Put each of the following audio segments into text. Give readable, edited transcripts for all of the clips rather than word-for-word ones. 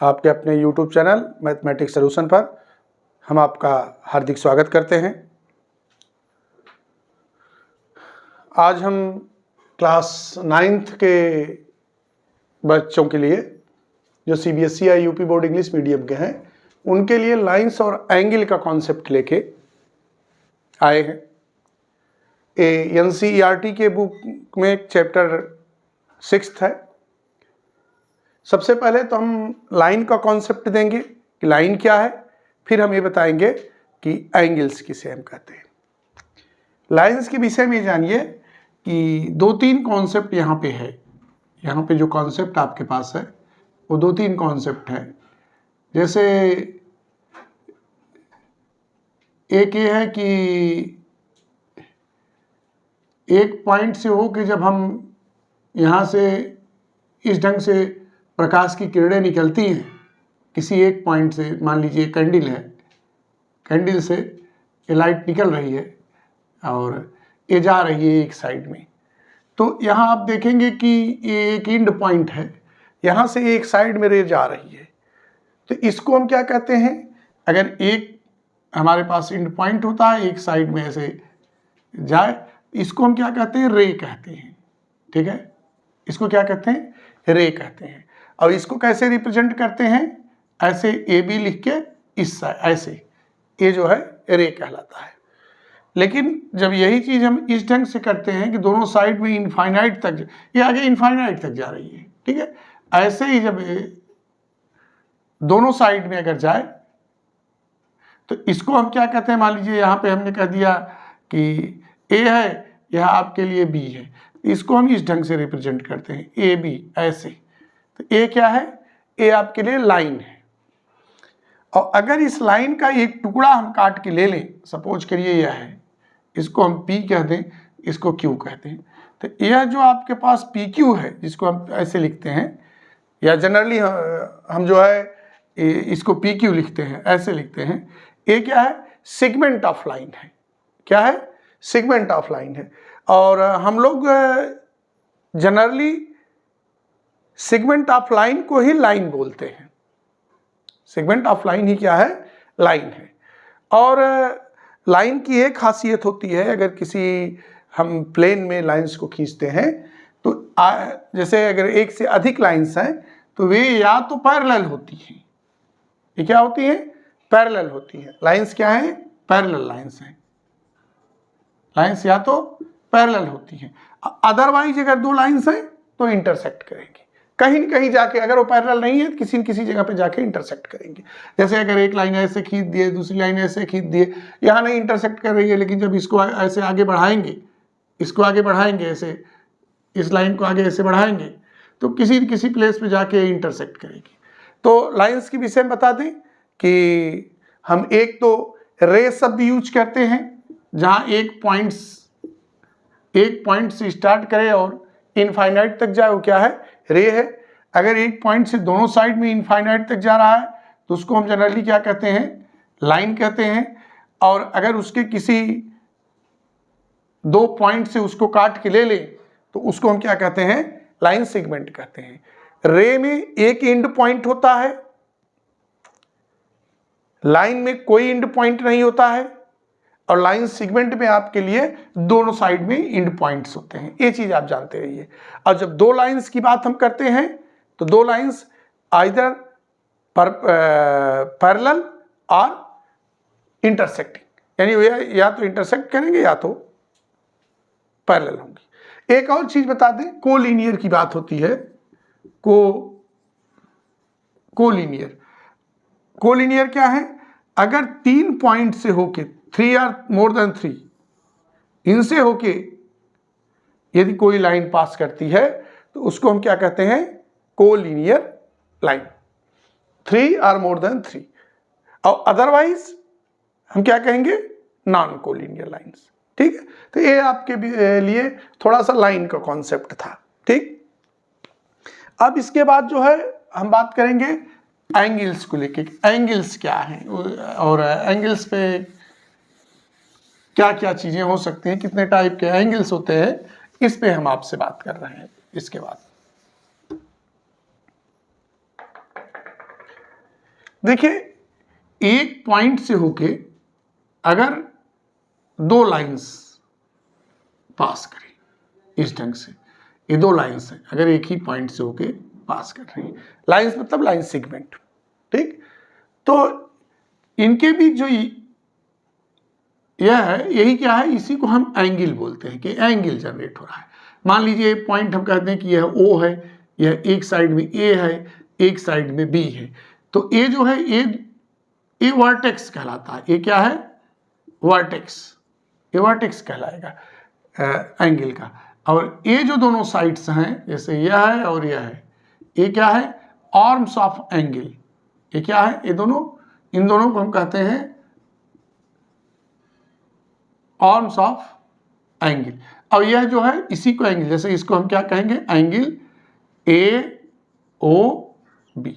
आपके अपने YouTube channel mathematics solution पर हम आपका हार्दिक स्वागत करते हैं। आज हम क्लास 9th के बच्चों के लिए जो CBSE या यूपी बोर्ड इंग्लिश मीडियम के हैं उनके लिए लाइंस और एंगल का कॉन्सेप्ट लेके आए हैं। NCERT के बुक में एक चैप्टर 6th है। सबसे पहले तो हम लाइन का कॉन्सेप्ट देंगे कि लाइन क्या है, फिर हम ये बताएंगे कि एंगल्स किसे हम कहते हैं। लाइंस के विषय में जानिए कि 2-3 कॉन्सेप्ट यहाँ पे है। यहाँ पे जो कॉन्सेप्ट आपके पास है वो 2-3 कॉन्सेप्ट है। जैसे एक ये है कि एक पॉइंट से हो कि जब हम यहाँ से इस ढंग से प्रकाश की किरणें निकलती हैं किसी एक पॉइंट से, मान लीजिए कैंडल है, कैंडल से ये लाइट निकल रही है और ये जा रही है एक साइड में, तो यहाँ आप देखेंगे कि ये एक एंड पॉइंट है, यहाँ से एक साइड में रे जा रही है। तो इसको हम क्या कहते हैं, अगर एक हमारे पास एंड पॉइंट होता है एक साइड में ऐसे जाए, इसको हम क्या कहते हैं, रे कहते हैं। ठीक है, इसको क्या कहते हैं, रे कहते हैं। और इसको कैसे रिप्रेजेंट करते हैं, ऐसे ए बी लिख के इस साइड ऐसे, ये जो है रे कहलाता है। लेकिन जब यही चीज हम इस ढंग से करते हैं कि दोनों साइड में इनफाइनाइट तक, ये आगे इनफाइनाइट तक जा रही है, ठीक है, ऐसे ही जब दोनों साइड में अगर जाए तो इसको हम क्या कहते हैं, मान लीजिए यहाँ पे हमने कह दिया कि ए है, यह आपके लिए बी है, इसको हम इस ढंग से रिप्रेजेंट करते हैं ए बी ऐसे। तो ए क्या है, ए आपके लिए लाइन है। और अगर इस लाइन का एक टुकड़ा हम काट के ले लें, सपोज करिए यह है, इसको हम पी कह दें, इसको क्यू कहते हैं। तो यह जो आपके पास पी क्यू है, जिसको हम ऐसे लिखते हैं, या जनरली हम जो है इसको पी क्यू लिखते हैं, ऐसे लिखते हैं। ये क्या है, सेगमेंट ऑफ लाइन है। क्या है, सेगमेंट ऑफ लाइन है। और हम लोग जनरली सेगमेंट ऑफ लाइन को ही लाइन बोलते हैं। सेगमेंट ऑफ लाइन ही क्या है, लाइन है। और लाइन की एक खासियत होती है, अगर किसी हम प्लेन में लाइंस को खींचते हैं तो जैसे अगर एक से अधिक लाइंस हैं तो वे या तो पैरेलल होती हैं। ये क्या होती है, पैरेलल होती है। लाइंस क्या है, पैरेलल लाइंस हैं। लाइंस या तो पैरेलल होती हैं, अदरवाइज अगर दो लाइंस हैं तो इंटरसेक्ट करेंगे कहीं न कहीं जाके। अगर वो पैरेलल नहीं है तो किसी न किसी जगह पे जाके इंटरसेक्ट करेंगे। जैसे अगर एक लाइन ऐसे खींच दिए, दूसरी लाइन ऐसे खींच दिए, यहाँ नहीं इंटरसेक्ट कर रही है, लेकिन जब इसको ऐसे आगे बढ़ाएंगे, इसको आगे बढ़ाएंगे ऐसे, इस लाइन को आगे ऐसे बढ़ाएंगे तो किसी न किसी प्लेस पे जाके इंटरसेक्ट करेगी। तो लाइन्स के विषय में बता दें कि हम एक तो रे शब्द यूज करते हैं, जहाँ एक पॉइंट से स्टार्ट करे और इनफाइनाइट तक जाए, वो क्या है, रे है। अगर एक पॉइंट से दोनों साइड में इनफाइनाइट तक जा रहा है तो उसको हम जनरली क्या कहते हैं, लाइन कहते हैं। और अगर उसके किसी दो पॉइंट से उसको काट के ले ले तो उसको हम क्या कहते हैं, लाइन सेगमेंट कहते हैं। रे में एक एंड पॉइंट होता है, लाइन में कोई एंड पॉइंट नहीं होता है, और लाइन सेगमेंट में आपके लिए दोनों साइड में एंड पॉइंट्स होते हैं। ये चीज आप जानते रहिए। और जब दो लाइंस की बात हम करते हैं तो दो लाइंस आइदर पैरेलल और इंटरसेक्टिंग, यानी या तो इंटरसेक्ट करेंगे या तो पैरेलल होंगी। एक और चीज बता दें, कोलिनियर की बात होती है। कोलिनियर क्या है, अगर 3 पॉइंट से होके, 3 और मोर देन 3, इनसे होके यदि कोई लाइन पास करती है तो उसको हम क्या कहते हैं, कोलिनियर लाइन। 3 और मोर देन 3, और अदरवाइज हम क्या कहेंगे, नॉन कोलिनियर लाइंस। ठीक है, तो ये आपके लिए थोड़ा सा लाइन का कॉन्सेप्ट था। ठीक, अब इसके बाद जो है हम बात करेंगे एंगल्स को लेके। एंगल्स क्या हैं और एंगल्स पे क्या क्या चीजें हो सकती हैं, कितने टाइप के एंगल्स होते हैं, इस पे हम आपसे बात कर रहे हैं। इसके बाद देखिए, एक पॉइंट से होके अगर दो लाइंस पास करें इस ढंग से, ये दो लाइंस हैं, अगर एक ही पॉइंट से होके पास कर रही है, लाइंस मतलब लाइन सेगमेंट, ठीक, तो इनके बीच जो यह है, यही क्या है, इसी को हम एंगल बोलते हैं कि एंगल जनरेट हो रहा है। मान लीजिए पॉइंट हम कहते हैं कि यह O है, यह एक साइड में A है, एक साइड में B है, तो A जो है ए वर्टेक्स कहलाता है। ये क्या है, वर्टेक्स, ये वर्टेक्स कहलाएगा एंगल का। और ये जो दोनों साइड्स हैं, जैसे यह है और यह है, ये क्या है, आर्म्स ऑफ एंगल। ये क्या है, ये दोनों, इन दोनों को हम कहते हैं आर्म्स ऑफ एंगल। और यह जो है इसी को एंगल, जैसे इसको हम क्या कहेंगे, एंगल AOB,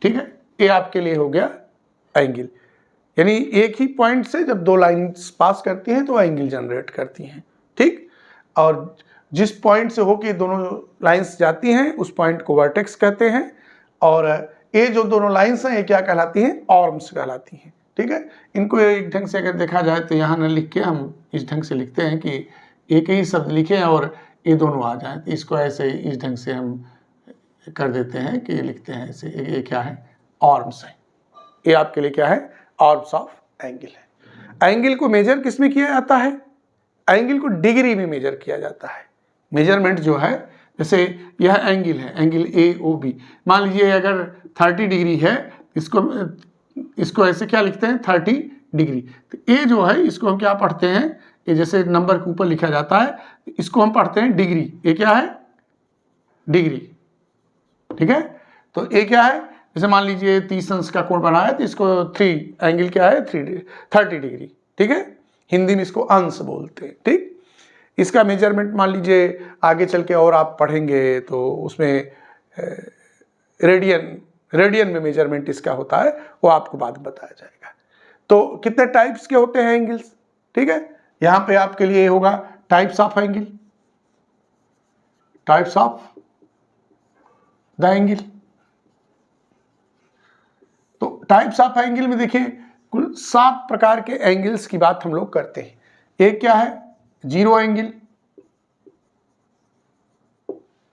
ठीक है। ये आपके लिए हो गया एंगल, यानी एक ही पॉइंट से जब दो लाइंस पास करती हैं तो एंगल जनरेट करती हैं, ठीक। और जिस पॉइंट से होके दोनों लाइंस जाती हैं उस पॉइंट को वर्टेक्स कहते हैं, और ये जो दोनों लाइंस हैं ये क्या कहलाती हैं, आर्म्स कहलाती हैं, ठीक है। इनको एक ढंग से अगर देखा जाए तो यहाँ न लिख के हम इस ढंग से लिखते हैं कि एक ही शब्द लिखें और ये दोनों आ जाए, तो इसको ऐसे इस ढंग से हम कर देते हैं कि लिखते हैं ऐसे, ये क्या है, आर्म्स है। ये आपके लिए क्या है, आर्म्स ऑफ एंगल है। एंगल को मेजर किस में किया जाता है, एंगल को डिग्री में मेजर किया जाता है। मेजरमेंट जो है, जैसे यह एंगल है, एंगल AOB, मान लीजिए अगर 30 डिग्री है, इसको ऐसे क्या लिखते हैं, 30 डिग्री। तो ये जो है इसको हम क्या पढ़ते हैं, ये जैसे नंबर के ऊपर लिखा जाता है, इसको हम पढ़ते हैं डिग्री। ये क्या है, डिग्री, ठीक है। तो ये क्या है, जैसे मान लीजिए 30 अंश का कोण बना है तो इसको 3 एंगल क्या है, 30 डिग्री, ठीक है। हिंदी में इसको अंश बोलते हैं, ठीक। इसका मेजरमेंट मान लीजिए आगे चल के और आप पढ़ेंगे तो उसमें रेडियन में मेजरमेंट इसका होता है, वो आपको बाद में बताया जाएगा। तो कितने टाइप्स के होते हैं एंगल्स, ठीक है। यहाँ पे आपके लिए होगा types of angle, types of the angle. तो टाइप्स ऑफ एंगल में देखिए कुल 7 प्रकार के एंगल्स की बात हम लोग करते हैं। एक क्या है, जीरो एंगल,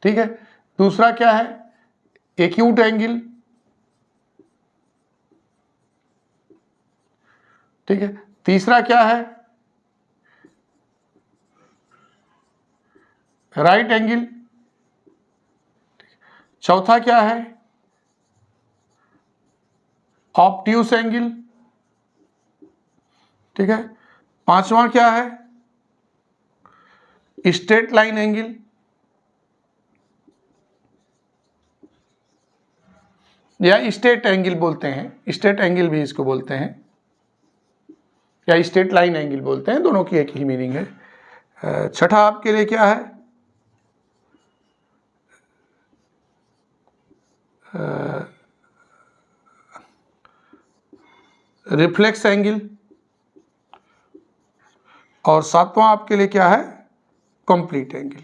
ठीक है। दूसरा क्या है, एक्यूट एंगल, ठीक है। तीसरा क्या है, राइट एंगल। चौथा क्या है, ऑब्ट्यूस एंगल, ठीक है। पांचवा क्या है, स्ट्रेट लाइन एंगल, या स्ट्रेट एंगल बोलते हैं, स्ट्रेट एंगल भी इसको बोलते हैं, या स्ट्रेट लाइन एंगल बोलते हैं, दोनों की एक ही मीनिंग है। छठा आपके लिए क्या है, रिफ्लेक्स एंगल, और सातवां आपके लिए क्या है, कंप्लीट एंगल।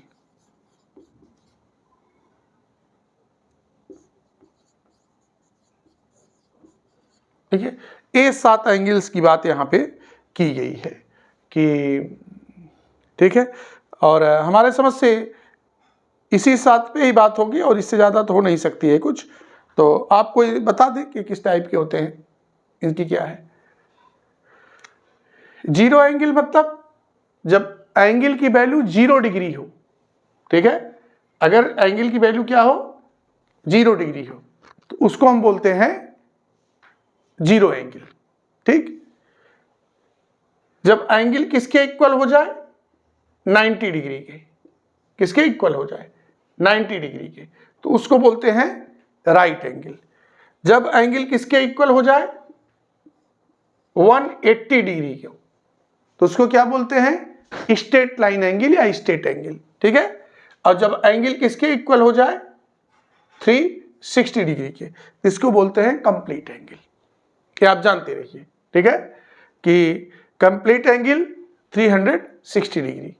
ठीक है, ये 7 एंगल्स की बात यहाँ पे की गई है कि, ठीक है। और हमारे समझ से इसी 7 पे ही बात होगी और इससे ज़्यादा तो हो नहीं सकती है कुछ। तो आपको बता दें कि किस टाइप के होते हैं, इनकी क्या है। जीरो एंगल मतलब जब एंगल की वैल्यू 0 डिग्री हो, ठीक है। अगर एंगल की वैल्यू क्या हो, 0 डिग्री हो, तो उसको हम बोलते हैं जीरो एंगल, ठीक। जब एंगल किसके इक्वल हो जाए, 90 डिग्री के, किसके इक्वल हो जाए, 90 डिग्री के, तो उसको बोलते हैं राइट एंगल। जब एंगल किसके इक्वल हो जाए, 180 डिग्री के, तो उसको क्या बोलते हैं, स्ट्रेट लाइन एंगल या स्ट्रेट एंगल, ठीक है। और जब एंगल किसके इक्वल हो जाए, 360 डिग्री के, इसको बोलते हैं कंप्लीट एंगल। क्या आप जानते रहिए, ठीक है, कि complete angle 360 degree,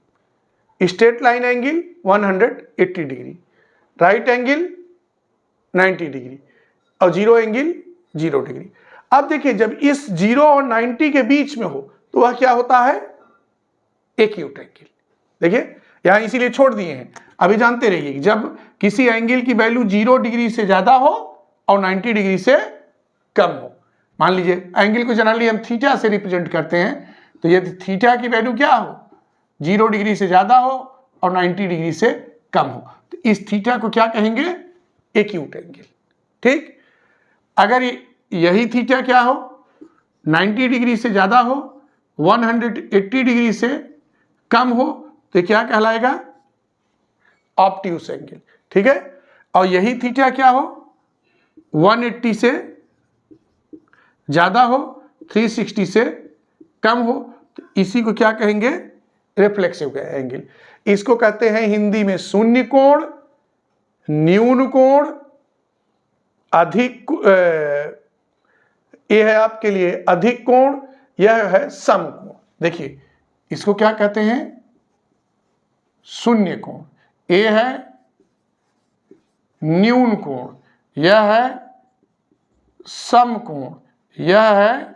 straight line angle 180 degree, right angle 90 degree, और जीरो एंगल 0 डिग्री। अब देखिए जब इस 0 और 90 के बीच में हो तो वह क्या होता है, एक्यूट एंगल। देखिए यहां इसीलिए छोड़ दिए हैं, अभी जानते रहिए कि जब किसी एंगल की वैल्यू 0 डिग्री से ज्यादा हो और 90 डिग्री से कम हो, मान लीजिए एंगल को जनरली हम थीटा से रिप्रेजेंट करते हैं, तो यदि थीटा की वैल्यू क्या हो, 0 डिग्री से ज्यादा हो और 90 डिग्री से कम हो, तो इस थीटा को क्या कहेंगे, एक्यूट एंगल। ठीक, अगर यही थीटा क्या हो, 90 डिग्री से ज्यादा हो, 180 डिग्री से कम हो, तो क्या कहलाएगा, ऑब्ट्यूस एंगल। ठीक है, और यही थीटा क्या हो, 180 से ज्यादा हो, 360 से कम हो, तो इसी को क्या कहेंगे, रिफ्लेक्सिव एंगल। इसको कहते हैं हिंदी में शून्य कोण, न्यून कोण, अधिक, यह है आपके लिए अधिक कोण, यह है सम कोण। देखिए इसको क्या कहते हैं, शून्य कोण, यह है न्यून कोण, यह है सम कोण, यह है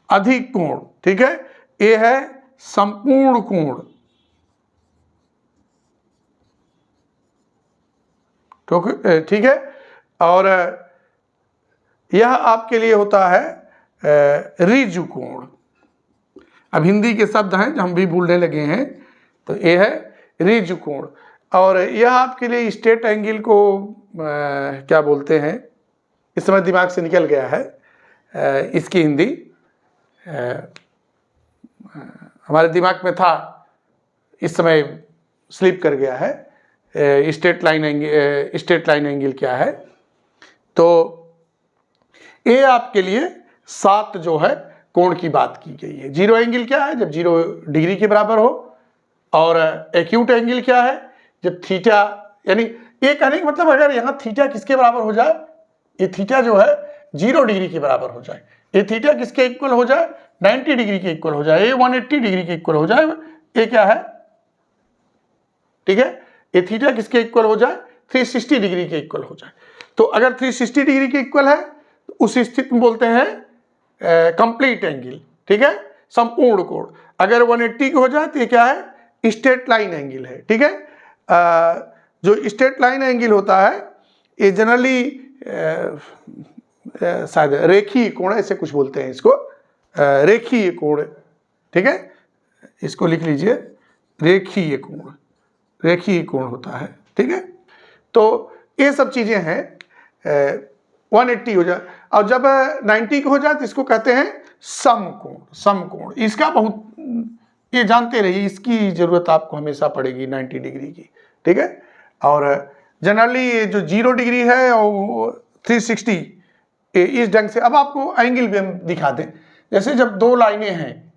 अधिक कोण। ठीक है, यह है संपूर्ण कोण। ठीक है, और यह आपके लिए होता है ऋजु कोण। अब हिंदी के शब्द हैं जो हम भी भूलने लगे हैं, तो यह है ऋजु कोण। और यह आपके लिए स्ट्रेट एंगल को क्या बोलते हैं, इस समय दिमाग से निकल गया है इसकी हिंदी, हमारे दिमाग में था, इस समय स्लिप कर गया है। स्ट्रेट लाइन एंगल क्या है, तो ये आपके लिए 7 जो है कोण की बात की गई है। जीरो एंगल क्या है, जब 0 डिग्री के बराबर हो, और एक्यूट एंगल क्या है, जब थीटा, यानी ये कहने का मतलब अगर यहाँ थीटा किसके बराबर हो जाए, ये थीटा जो है 0 डिग्री के बराबर हो जाए, ये थीटा किसके इक्वल हो जाए, 90 डिग्री के इक्वल हो जाए, ये 180 डिग्री के इक्वल हो जाए, ये क्या है, ठीक है, ये थीटा किसके इक्वल हो जाए, 360 डिग्री के इक्वल हो जाए। तो अगर 360 डिग्री के इक्वल है तो उस स्थिति में बोलते हैं कंप्लीट एंगल। ठीक है, संपूर्ण कोण। अगर 180 हो जाए तो ये क्या है, स्ट्रेट लाइन एंगल है। ठीक है, जो स्ट्रेट लाइन एंगल होता है ये जनरली शायद रेखीय कोण ऐसे कुछ बोलते हैं इसको, रेखीय कोण। ठीक है, इसको लिख लीजिए, रेखीय कोण, रेखीय कोण होता है। ठीक है, तो ये सब चीजें हैं। 180 हो जाए और जब 90 हो जाए तो इसको कहते हैं समकोण। समकोण इसका बहुत, ये जानते रहिए, इसकी जरूरत आपको हमेशा पड़ेगी 90 डिग्री की। ठीक है, और जनरली ये जो 0 डिग्री है और 360 इस ढंग से। अब आपको एंगल भी हम दिखा दें, जैसे जब 2 लाइनें हैं,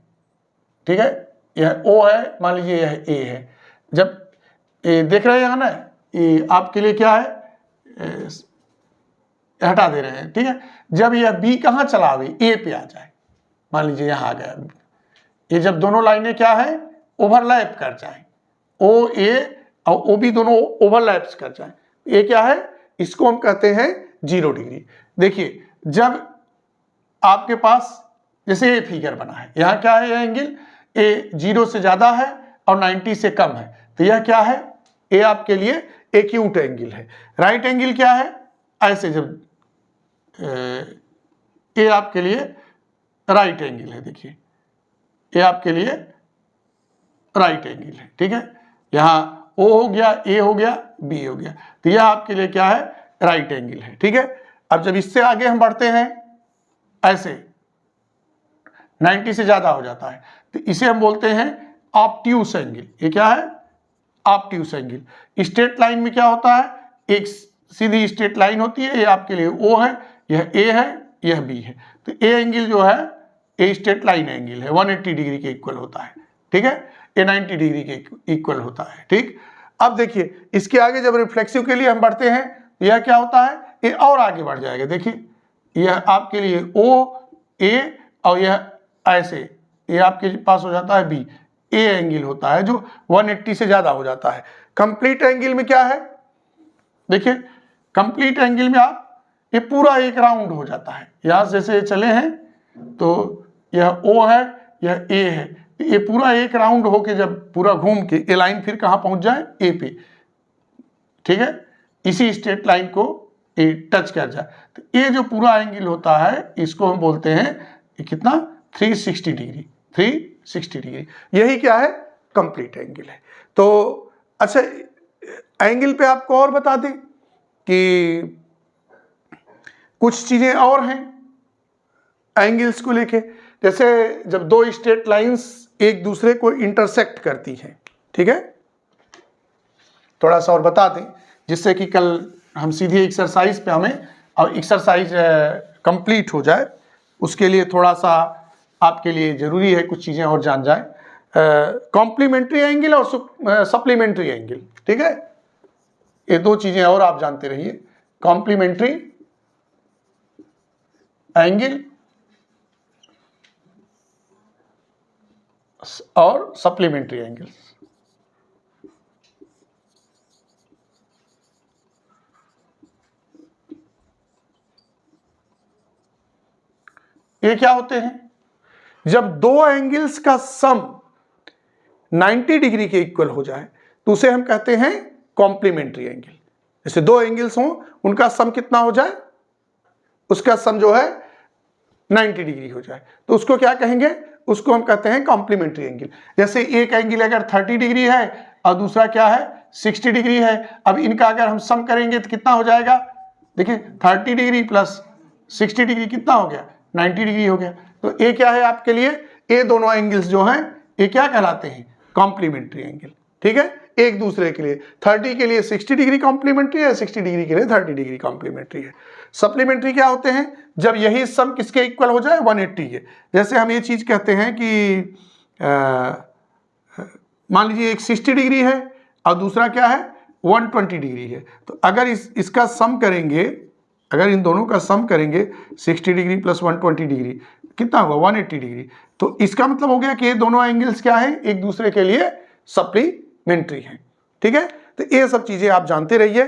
ठीक है, यह O है, मान लीजिए यह A है, जब ये देख रहे हैं यहाँ ना, ये आपके लिए क्या है, हटा दे रहे हैं। ठीक है, जब यह B कहाँ चला आवे, A पे आ जाए, मान लीजिए यहाँ आ गया, ये जब दोनों लाइनें क्या है, ओवरलैप कर जाए, OA और OB दोनों ओवरलैप्स कर जाए, ये क्या है, इसको हम कहते हैं 0 डिग्री। देखिए जब आपके पास जैसे ये फिगर बना है, यहाँ क्या है, यह एंगल ए 0 से ज्यादा है और 90 से कम है, तो यह क्या है, ये आपके लिए एक्यूट एंगल है। राइट एंगल क्या है, ऐसे जब ये आपके लिए राइट एंगल है, देखिए ये आपके लिए राइट एंगल है। ठीक है, यहाँ O हो गया, A हो गया, B हो गया, तो यह आपके लिए क्या है, राइट एंगल है। ठीक है, अब जब इससे आगे हम बढ़ते हैं, ऐसे 90 से ज्यादा हो जाता है, तो इसे हम बोलते हैं ऑब्ट्यूस एंगल। ये क्या है, ऑब्ट्यूस एंगल। स्ट्रेट लाइन में क्या होता है, एक सीधी स्ट्रेट लाइन होती है, ये आपके लिए O है, यह A है, यह B है, तो A एंगल जो है, ए स्ट्रेट लाइन एंगल है, 180 डिग्री के इक्वल होता है। ठीक है, ये 90 डिग्री के इक्वल होता है। ठीक, अब देखिए इसके आगे जब रिफ्लेक्सिव के लिए हम बढ़ते हैं, तो यह क्या होता है, ये और आगे बढ़ जाएगा। देखिए यह आपके लिए O A और यह ऐसे, ये आपके पास हो जाता है B, A एंगल होता है जो 180 से ज्यादा हो जाता है। कंप्लीट एंगल में क्या है, देखिए कंप्लीट एंगल में आप ये पूरा एक राउंड हो जाता है। यहाँ जैसे चले हैं तो यह O है, यह A है, ये पूरा एक राउंड होके जब पूरा घूम के ये लाइन फिर कहाँ पहुंच जाए, A पे, ठीक है, इसी स्ट्रेट लाइन को ये टच कर जाए, तो ये जो पूरा एंगल होता है इसको हम बोलते हैं ये कितना, 360 डिग्री, 360 डिग्री। यही क्या है, कंप्लीट एंगल है। तो अच्छा, एंगल पे आपको और बता दें कि कुछ चीजें और हैं एंगल्स को लेके, जैसे जब दो स्ट्रेट लाइंस एक दूसरे को इंटरसेक्ट करती हैं, ठीक है, थोड़ा सा और बता दें जिससे कि कल हम सीधे एक्सरसाइज पे हमें और एक्सरसाइज कंप्लीट हो जाए, उसके लिए थोड़ा सा आपके लिए जरूरी है कुछ चीजें और जान जाए। कॉम्प्लीमेंट्री एंगल और सप्लीमेंट्री एंगल, ठीक है, ये दो चीजें और आप जानते रहिए, कॉम्प्लीमेंट्री एंगल और सप्लीमेंट्री एंगल। ये क्या होते हैं, जब दो एंगल्स का सम 90 डिग्री के इक्वल हो जाए तो उसे हम कहते हैं कॉम्प्लीमेंट्री एंगल। जैसे दो एंगल्स हों, उनका सम कितना हो जाए, उसका सम जो है 90 डिग्री हो जाए तो उसको क्या कहेंगे, उसको हम कहते हैं कॉम्प्लीमेंट्री एंगल। जैसे एक एंगल अगर 30 डिग्री है और दूसरा क्या है 60 डिग्री है, अब इनका अगर हम सम करेंगे तो कितना हो जाएगा, देखिए 30 डिग्री प्लस 60 डिग्री कितना हो गया, 90 डिग्री हो गया। तो ये क्या है आपके लिए, ये दोनों एंगल्स जो हैं ये क्या कहलाते हैं, कॉम्प्लीमेंट्री एंगल, ठीक है, एक दूसरे के लिए 30 के लिए 60 डिग्री कॉम्प्लीमेंट्री है, 60 डिग्री के लिए 30 डिग्री कॉम्प्लीमेंट्री है। सप्लीमेंट्री क्या होते हैं, जब यही सम किसके इक्वल हो जाए, 180 के। जैसे हम ये चीज कहते हैं कि मान लीजिए एक 60 डिग्री है और दूसरा क्या है 120 डिग्री है, तो अगर इसका सम करेंगे, अगर इन दोनों का सम करेंगे 60 डिग्री प्लस 120 डिग्री कितना होगा, 180 डिग्री। तो इसका मतलब हो गया कि ये दोनों एंगल्स क्या है, एक दूसरे के लिए सप्लीमेंट्री हैं, ठीक है। तो ये सब चीजें आप जानते रहिए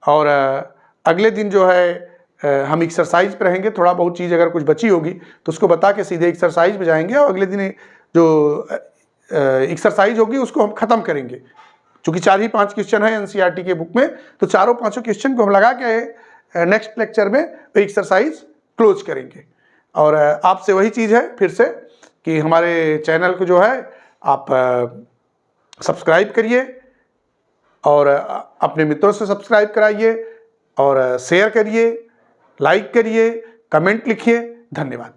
और अगले दिन जो है हम एक्सरसाइज पे रहेंगे। थोड़ा बहुत चीज़ अगर कुछ बची होगी तो उसको बता के सीधे एक्सरसाइज पे जाएंगे और अगले दिन जो एक्सरसाइज होगी उसको हम ख़त्म करेंगे। चूँकि 4 ही 5 क्वेश्चन है एनसीईआरटी के बुक में, तो चारों पाँचों क्वेश्चन को हम लगा के नेक्स्ट लेक्चर में एक्सरसाइज क्लोज करेंगे। और आपसे वही चीज़ है फिर से कि हमारे चैनल को जो है आप सब्सक्राइब करिए और अपने मित्रों से सब्सक्राइब कराइए और शेयर करिए, लाइक करिए, कमेंट लिखिए। धन्यवाद।